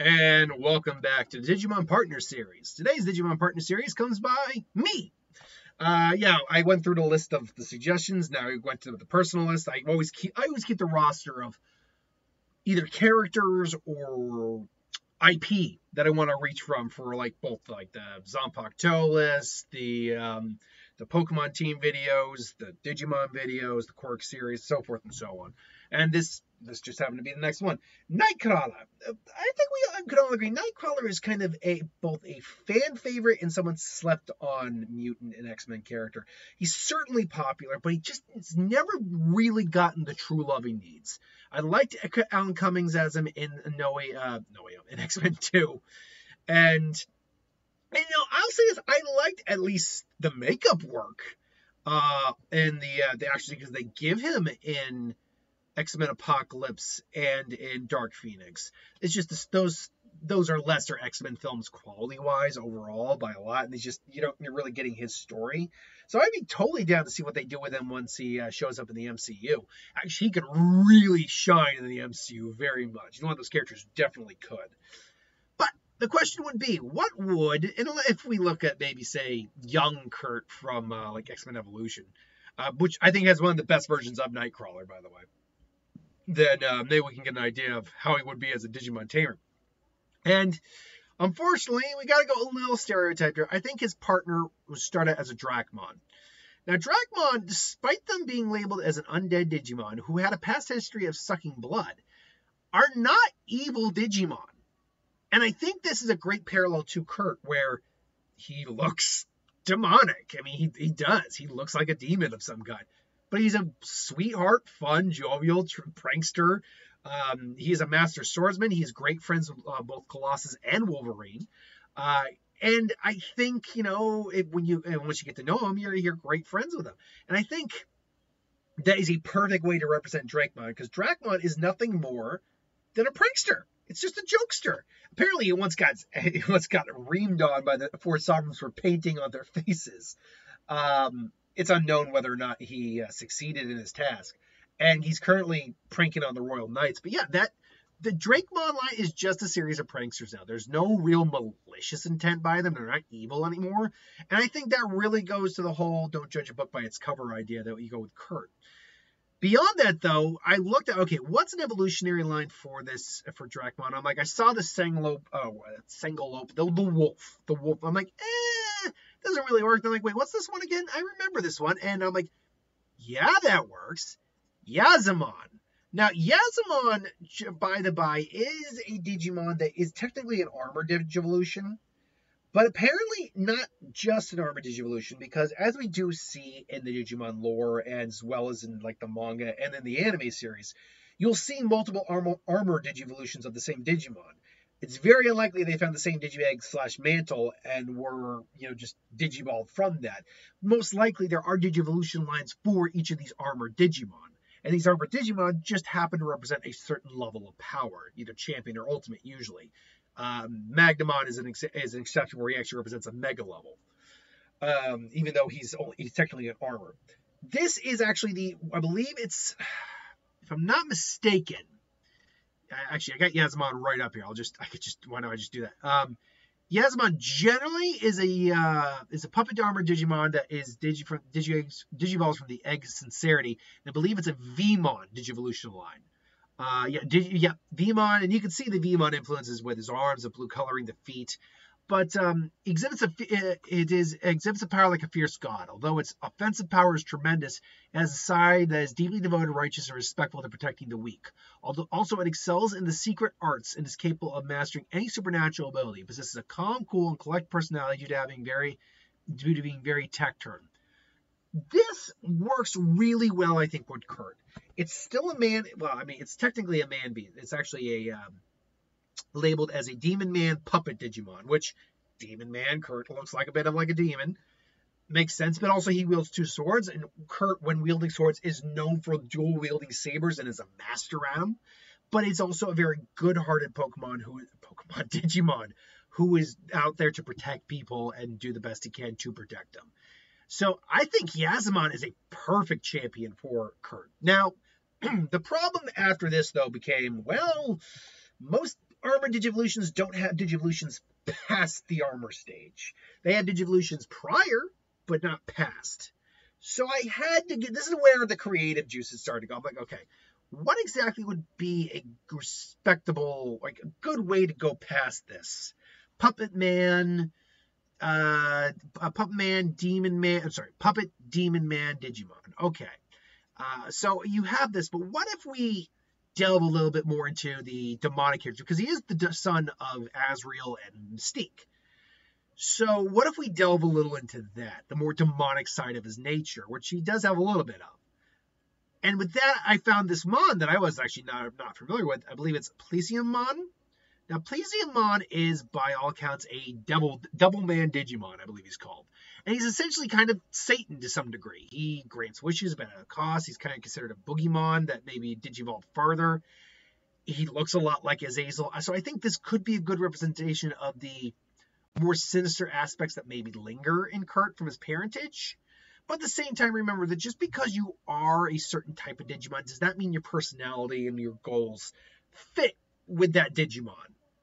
And welcome back to the Digimon Partner Series. Today's Digimon Partner Series comes by me. I went through the list of the suggestions. Now I went to the personal list. I always keep the roster of either characters or IP that I want to reach from for both the Zanpakuto list, the Pokemon team videos, the Digimon videos, the Quirk series, so forth and so on. And this just happened to be the next one. Nightcrawler. I think we could all agree Nightcrawler is kind of both a fan favorite and someone slept on mutant and X-Men character. He's certainly popular, but it's never really gotten the true love he needs. I liked Alan Cummings as him in in X-Men 2. And I'll say this, I liked at least the makeup work and the actually, because they give him in X-Men Apocalypse and in Dark Phoenix. It's just those are lesser X-Men films quality-wise overall by a lot, and you're really getting his story. So I'd be totally down to see what they do with him once he shows up in the MCU. Actually, he could really shine in the MCU very much. One of those characters definitely could. But the question would be, what would, and if we look at maybe, say, young Kurt from X-Men Evolution, which I think has one of the best versions of Nightcrawler, by the way, then maybe we can get an idea of how he would be as a Digimon tamer. And unfortunately, we got to go a little stereotyped here. I think his partner was started as a Dracmon. Now, Dracmon, despite them being labeled as an undead Digimon who had a past history of sucking blood, are not evil Digimon. And I think this is a great parallel to Kurt, where he looks demonic. I mean, he does. He looks like a demon of some kind. But he's a sweetheart, fun, jovial prankster. He is a master swordsman. He's great friends with both Colossus and Wolverine. And I think, once you get to know him, you're great friends with him. And I think that is a perfect way to represent Dracmon, because Dracmon is nothing more than a prankster. It's just a jokester. Apparently, he once got reamed on by the four sovereigns for painting on their faces. It's unknown whether or not he succeeded in his task. And he's currently pranking on the Royal Knights. But yeah, the Dracmon line is just a series of pranksters now. There's no real malicious intent by them. They're not evil anymore. And I think that really goes to the whole don't judge a book by its cover idea that you go with Kurt. Beyond that, though, I looked at, okay, what's an evolutionary line for Dracmon? I'm like, I saw the Sangalope, the wolf. The wolf. I'm like, doesn't really work. I'm like, wait, what's this one again? I remember this one. And I'm like, yeah, that works. Yazamon. Now, Yazamon, by the by, is a Digimon that is technically an armor digivolution, but apparently not just an armor digivolution, because as we do see in the Digimon lore, as well as in the manga and in the anime series, you'll see multiple armor digivolutions of the same Digimon. It's very unlikely they found the same Digibag/mantle and were, just Digivolved from that. Most likely there are Digivolution lines for each of these armored Digimon. And these armored Digimon just happen to represent a certain level of power, either champion or ultimate usually. Magnamon is an exception where he actually represents a mega level, even though he's technically an armor. This is actually I believe it's, if I'm not mistaken, actually, I got Yazamon right up here. Why don't I just do that? Yazamon generally is a puppet armor Digimon that is Digivolves from the Egg Sincerity. And I believe it's a Vmon Digivolution line. Vmon, and you can see the Vmon influences with his arms, the blue coloring, the feet. But exhibits a power like a fierce god. Although its offensive power is tremendous, it has a side that is deeply devoted, righteous, and respectful to protecting the weak. Also, it excels in the secret arts and is capable of mastering any supernatural ability. It possesses a calm, cool, and collect personality due to being very tech-turned. This works really well, I think, with Kurt. It's still a man. Well, I mean, it's technically a man being. It's actually labeled as a Demon Man puppet Digimon, which Demon Man Kurt looks like a bit of like a demon. Makes sense, but also he wields two swords, and Kurt, when wielding swords, is known for dual-wielding sabers and is a master at them. But it's also a very good-hearted Digimon, who is out there to protect people and do the best he can to protect them. So I think Yazamon is a perfect champion for Kurt. Now, the problem after this, though, became, well, most armor Digivolutions don't have Digivolutions past the armor stage. They have Digivolutions prior, but not past. So I had to get, this is where the creative juices started to go. I'm like, okay, what exactly would be a respectable, like a good way to go past this? Puppet Man, Puppet Demon Man Digimon. Okay. So you have this, but what if we delve a little bit more into the demonic character? Because he is the son of Azrael and Mystique. So what if we delve a little into that, the more demonic side of his nature, which he does have a little bit of. And with that, I found this Mon that I was actually not familiar with. I believe it's Plesiommon. Now, Plesiommon is, by all accounts, a double man Digimon, I believe he's called. And he's essentially kind of Satan to some degree. He grants wishes, but at a cost. He's kind of considered a Boogiemon that maybe Digivolved farther. He looks a lot like Azazel. So I think this could be a good representation of the more sinister aspects that maybe linger in Kurt from his parentage. But at the same time, remember that just because you are a certain type of Digimon does not mean your personality and your goals fit with that Digimon,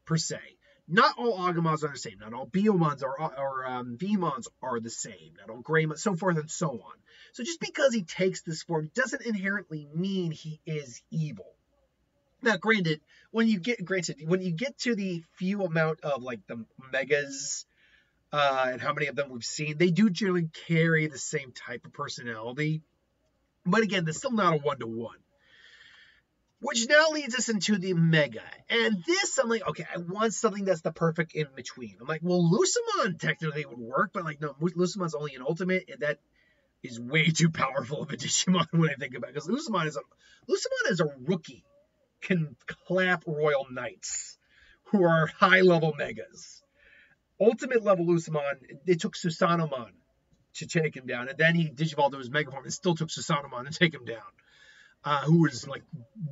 per se. Not all Agumons are the same. Not all Biomons or Vmons are the same. Not all Greymons, so forth and so on. So just because he takes this form doesn't inherently mean he is evil. Now, granted, when you get to the few amount of like the megas and how many of them we've seen, they do generally carry the same type of personality. But again, that's still not a one-to-one. Which now leads us into the mega. And this, I'm like, okay, I want something that's the perfect in-between. I'm like, well, Lucemon technically would work, but like, no, Lucemon's only an ultimate, and that is way too powerful of a Digimon when I think about it. Because Lucemon is a rookie. Can clap Royal Knights, who are high-level megas. Ultimate level Lucemon, it took Susanomon to take him down, and then he digivolved to his mega form and still took Susanomon to take him down, who was like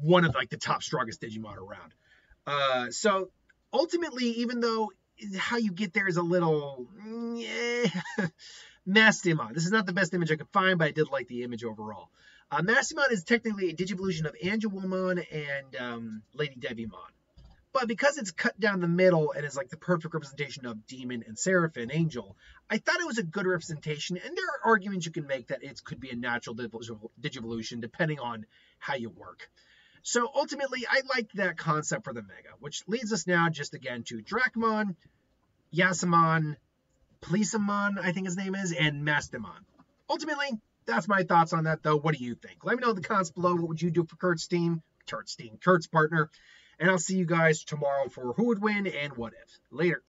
one of like the top strongest Digimon around. So ultimately, even though how you get there is a little Mastimon. This is not the best image I could find, but I did like the image overall. Mastimon is technically a Digivolution of Angelwomon and Lady Devimon. But because it's cut down the middle and is like the perfect representation of Demon and Seraphim, Angel, I thought it was a good representation. And there are arguments you can make that it could be a natural Digivolution depending on how you work. So ultimately, I liked that concept for the Mega, which leads us now just again to Dracmon, Yasamon, Plesiommon, I think his name is, and Mastimon. Ultimately, that's my thoughts on that, though. What do you think? Let me know in the comments below. What would you do for Kurt's partner? And I'll see you guys tomorrow for who would win and what if. Later.